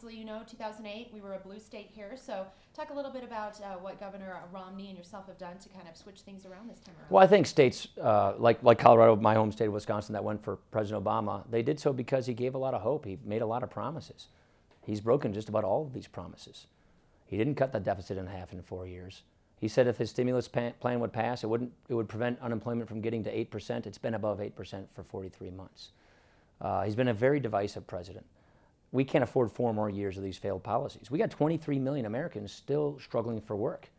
obviously, you know, 2008, we were a blue state here. So talk a little bit about what Governor Romney and yourself have done to kind of switch things around this time around. Well, I think states like Colorado, my home state of Wisconsin, that went for President Obama, they did so because he gave a lot of hope. He made a lot of promises. He's broken just about all of these promises. He didn't cut the deficit in half in 4 years. He said if his stimulus plan would pass, it would prevent unemployment from getting to 8%. It's been above 8% for 43 months. He's been a very divisive president. We can't afford 4 more years of these failed policies. We got 23 million Americans still struggling for work.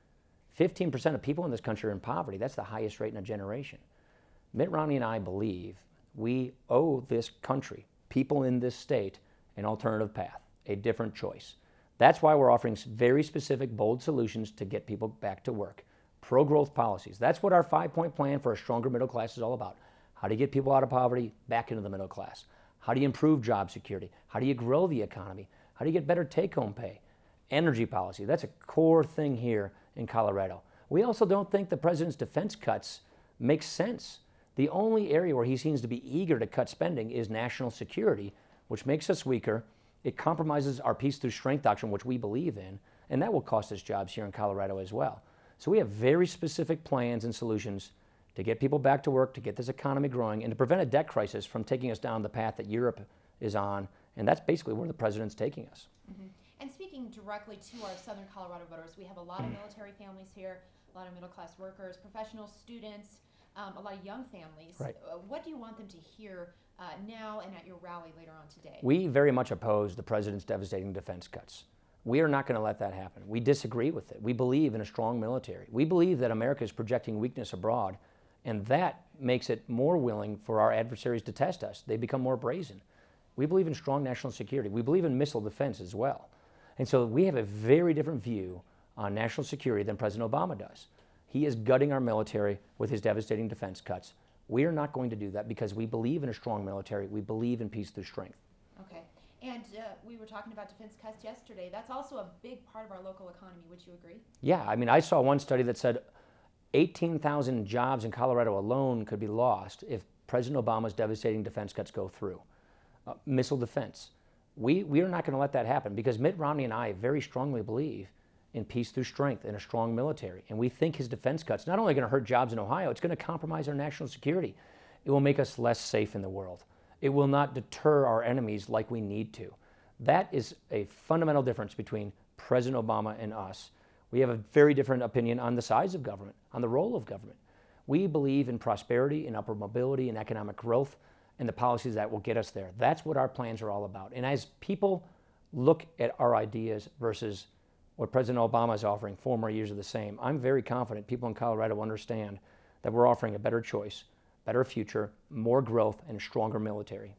15% of people in this country are in poverty. That's the highest rate in a generation. Mitt Romney and I believe we owe this country, people in this state, an alternative path, a different choice. That's why we're offering very specific, bold solutions to get people back to work. Pro-growth policies. That's what our 5-point plan for a stronger middle class is all about. How do you get people out of poverty, back into the middle class? How do you improve job security? How do you grow the economy? How do you get better take-home pay? Energy policy. That's a core thing here in Colorado. We also don't think the president's defense cuts make sense. The only area where he seems to be eager to cut spending is national security, which makes us weaker. It compromises our peace through strength doctrine, which we believe in, and that will cost us jobs here in Colorado as well. So we have very specific plans and solutions to get people back to work, to get this economy growing, and to prevent a debt crisis from taking us down the path that Europe is on, and that's basically where the president's taking us. Mm-hmm. And speaking directly to our Southern Colorado voters, we have a lot of military families here, a lot of middle-class workers, professional students, a lot of young families. Right. What do you want them to hear now and at your rally later on today? We very much oppose the president's devastating defense cuts. We are not going to let that happen. We disagree with it. We believe in a strong military. We believe that America is projecting weakness abroad, and that makes it more willing for our adversaries to test us. They become more brazen. We believe in strong national security. We believe in missile defense as well. And so we have a very different view on national security than President Obama does. He is gutting our military with his devastating defense cuts. We are not going to do that because we believe in a strong military. We believe in peace through strength. Okay. And we were talking about defense cuts yesterday. That's also a big part of our local economy. Would you agree? Yeah. I mean, I saw one study that said 18,000 jobs in Colorado alone could be lost if President Obama's devastating defense cuts go through. Missile defense. We are not going to let that happen because Mitt Romney and I very strongly believe in peace through strength and a strong military. And we think his defense cuts not only going to hurt jobs in Ohio, it's going to compromise our national security. It will make us less safe in the world. It will not deter our enemies like we need to. That is a fundamental difference between President Obama and us. We have a very different opinion on the size of government, on the role of government. We believe in prosperity, in upward mobility, in economic growth, and the policies that will get us there. That's what our plans are all about. And as people look at our ideas versus what President Obama is offering, 4 more years of the same, I'm very confident people in Colorado understand that we're offering a better choice, better future, more growth, and a stronger military.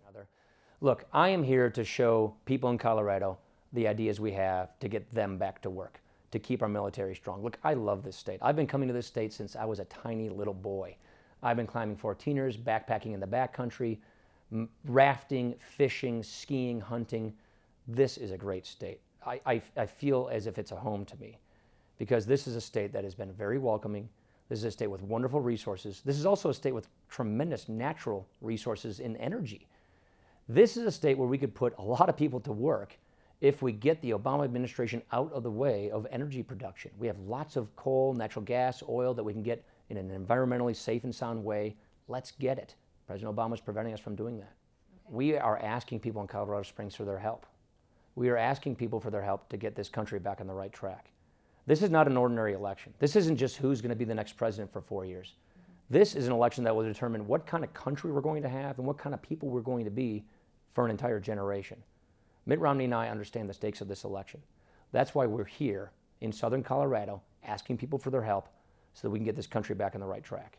Look, I am here to show people in Colorado the ideas we have to get them back to work, to keep our military strong. Look, I love this state. I've been coming to this state since I was a tiny little boy. I've been climbing 14ers, backpacking in the backcountry, rafting, fishing, skiing, hunting. This is a great state. I feel as if it's a home to me because this is a state that has been very welcoming. This is a state with wonderful resources. This is also a state with tremendous natural resources in energy. This is a state where we could put a lot of people to work if we get the Obama administration out of the way of energy production. We have lots of coal, natural gas, oil that we can get in an environmentally safe and sound way. Let's get it. President Obama is preventing us from doing that. Okay. We are asking people in Colorado Springs for their help. We are asking people for their help to get this country back on the right track. This is not an ordinary election. This isn't just who's going to be the next president for 4 years. This is an election that will determine what kind of country we're going to have and what kind of people we're going to be for an entire generation. Mitt Romney and I understand the stakes of this election. That's why we're here in Southern Colorado asking people for their help so that we can get this country back on the right track.